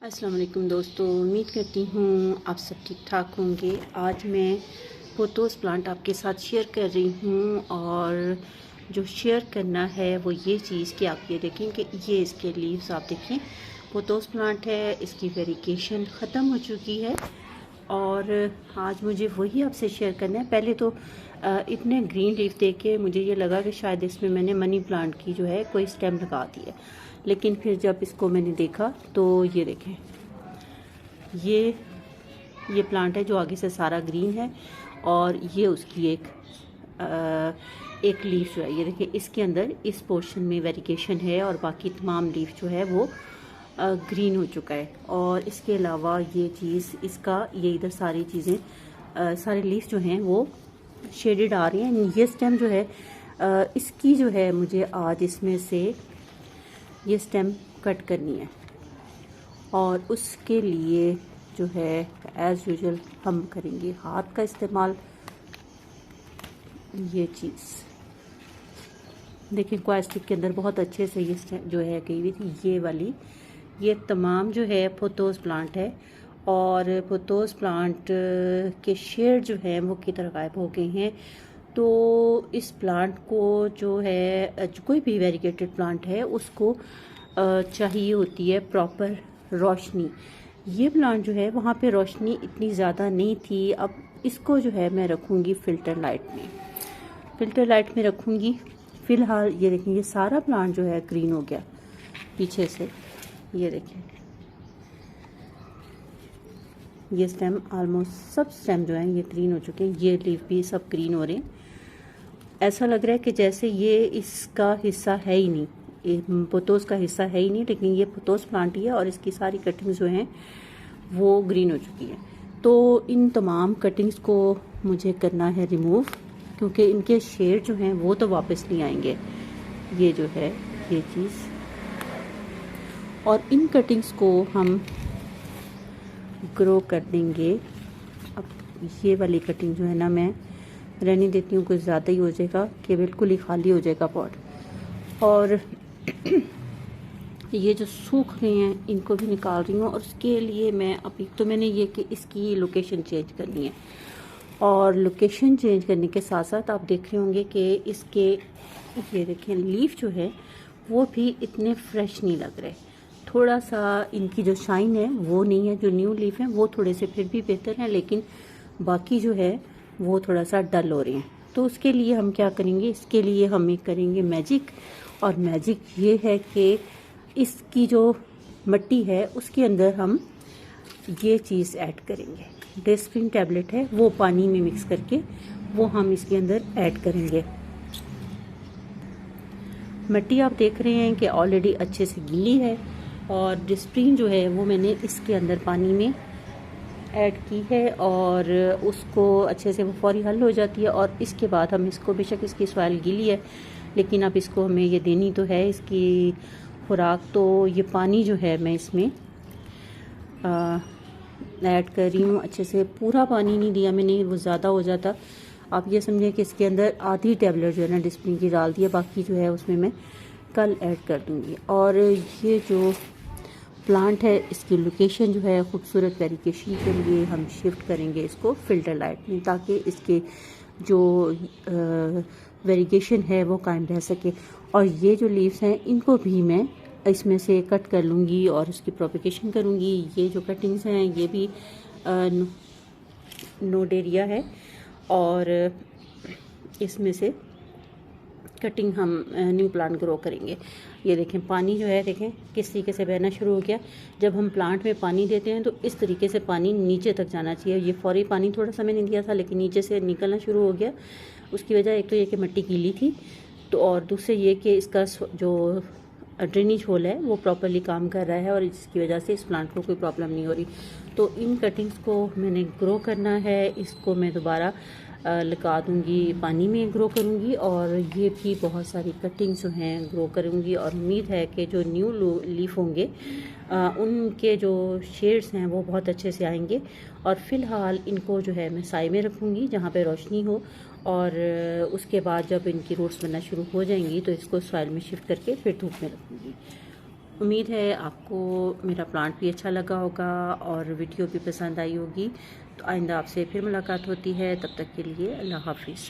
अस्सलाम वालेकुम दोस्तों, उम्मीद करती हूँ आप सब ठीक ठाक होंगे। आज मैं पोथोस प्लांट आपके साथ शेयर कर रही हूँ और जो शेयर करना है वो ये चीज़ कि आप ये देखें कि ये इसके लीव्स आप देखें, पोथोस प्लांट है, इसकी वेरिगेशन ख़त्म हो चुकी है और आज मुझे वही आपसे शेयर करना है। पहले तो इतने ग्रीन लीफ देख के मुझे ये लगा कि शायद इसमें मैंने मनी प्लांट की जो है कोई स्टेम लगा दी है, लेकिन फिर जब इसको मैंने देखा तो ये देखें, ये प्लांट है जो आगे से सारा ग्रीन है और ये उसकी एक लीफ जो है, ये देखिए इसके अंदर इस पोर्शन में वेरिगेशन है और बाकी तमाम लीफ जो है वो ग्रीन हो चुका है। और इसके अलावा ये चीज़ इसका ये इधर सारी चीज़ें सारे लीफ जो हैं वो शेडेड आ रही हैं। ये स्टेम जो है इसकी जो है मुझे आज इसमें से ये स्टेम कट करनी है और उसके लिए जो है एज़ यूजुअल हम करेंगे हाथ का इस्तेमाल। ये चीज़ देखिए क्वास्टिक के अंदर बहुत अच्छे से ये जो है गई हुई थी। ये वाली ये तमाम जो है पोथोस प्लांट है और पोथोस प्लांट के शेड जो है वो की तरह गायब हो गए हैं। तो इस प्लांट को जो है कोई भी वेरिगेटेड प्लांट है उसको चाहिए होती है प्रॉपर रोशनी। ये प्लांट जो है वहाँ पे रोशनी इतनी ज़्यादा नहीं थी। अब इसको जो है मैं रखूँगी फ़िल्टर लाइट में रखूँगी। फ़िलहाल ये देखें, ये सारा प्लांट जो है ग्रीन हो गया पीछे से। ये देखें, ये स्टेम ऑलमोस्ट सब स्टेम जो हैं ये ग्रीन हो चुके हैं। ये लीफ भी सब ग्रीन हो रहे हैं। ऐसा लग रहा है कि जैसे ये इसका हिस्सा है ही नहीं, पोथोस का हिस्सा है ही नहीं, लेकिन ये पोथोस प्लांट ही है और इसकी सारी कटिंग्स जो हैं वो ग्रीन हो चुकी हैं। तो इन तमाम कटिंग्स को मुझे करना है रिमूव, क्योंकि इनके शेड जो हैं वो तो वापस नहीं आएंगे। ये जो है ये चीज़, और इन कटिंग्स को हम ग्रो कर देंगे। अब ये वाली कटिंग जो है ना मैं रहने देती हूँ, कुछ ज़्यादा ही हो जाएगा कि बिल्कुल ही खाली हो जाएगा पॉट। और ये जो सूख रहे हैं इनको भी निकाल रही हूँ और उसके लिए मैं अभी तो मैंने ये कि इसकी लोकेशन चेंज करनी है और लोकेशन चेंज करने के साथ साथ आप देख रहे होंगे कि इसके ये देखें लीफ जो है वो भी इतने फ्रेश नहीं लग रहे। थोड़ा सा इनकी जो शाइन है वो नहीं है। जो न्यू लीफ है वो थोड़े से फिर भी बेहतर हैं, लेकिन बाकी जो है वो थोड़ा सा डल हो रहे हैं। तो उसके लिए हम क्या करेंगे, इसके लिए हम एक करेंगे मैजिक। और मैजिक ये है कि इसकी जो मिट्टी है उसके अंदर हम ये चीज़ ऐड करेंगे। डेस्प्रिन टैबलेट है वो पानी में मिक्स करके वो हम इसके अंदर ऐड करेंगे। मिट्टी आप देख रहे हैं कि ऑलरेडी अच्छे से गीली है और डिस्प्रिन जो है वो मैंने इसके अंदर पानी में ऐड की है और उसको अच्छे से वो फौरी हल हो जाती है। और इसके बाद हम इसको, बेशक इसकी सॉइल गीली है लेकिन अब इसको हमें ये देनी तो है इसकी खुराक। तो ये पानी जो है मैं इसमें ऐड कर रही हूँ। अच्छे से पूरा पानी नहीं दिया मैंने, वो ज़्यादा हो जाता। आप ये समझें कि इसके अंदर आधी टैबलेट जो है ना डिस्प्रिन की डाल दी है, बाकी जो है उसमें मैं कल ऐड कर दूँगी। और ये जो प्लांट है इसकी लोकेशन जो है खूबसूरत वेरिगेशन के लिए हम शिफ्ट करेंगे इसको फ़िल्टर लाइट में, ताकि इसके जो वेरिगेशन है वो कायम रह सके। और ये जो लीव्स हैं इनको भी मैं इसमें से कट कर लूँगी और उसकी प्रोपिगेशन करूँगी। ये जो कटिंग्स हैं ये भी नोडेरिया है और इसमें से कटिंग हम न्यू प्लांट ग्रो करेंगे। ये देखें पानी जो है देखें किस तरीके से बहना शुरू हो गया। जब हम प्लांट में पानी देते हैं तो इस तरीके से पानी नीचे तक जाना चाहिए। ये फौरी पानी थोड़ा सा मैंने दिया था लेकिन नीचे से निकलना शुरू हो गया। उसकी वजह एक तो ये कि मिट्टी गीली थी, तो और दूसरे ये कि इसका जो ड्रेनेज होल है वो प्रॉपरली काम कर रहा है और इसकी वजह से इस प्लांट को कोई प्रॉब्लम नहीं हो रही। तो इन कटिंग्स को मैंने ग्रो करना है, इसको मैं दोबारा लगा दूँगी, पानी में ग्रो करूँगी और ये भी बहुत सारी कटिंग्स जो हैं ग्रो करूँगी। और उम्मीद है कि जो न्यू लीफ होंगे उनके जो शेड्स हैं वो बहुत अच्छे से आएंगे। और फ़िलहाल इनको जो है मैं साए में रखूँगी जहाँ पे रोशनी हो, और उसके बाद जब इनकी रूट्स बनना शुरू हो जाएंगी तो इसको सॉइल में शिफ्ट करके फिर धूप में रखूँगी। उम्मीद है आपको मेरा प्लांट भी अच्छा लगा होगा और वीडियो भी पसंद आई होगी। तो आइंदा आपसे फिर मुलाकात होती है, तब तक के लिए अल्लाह हाफिज़।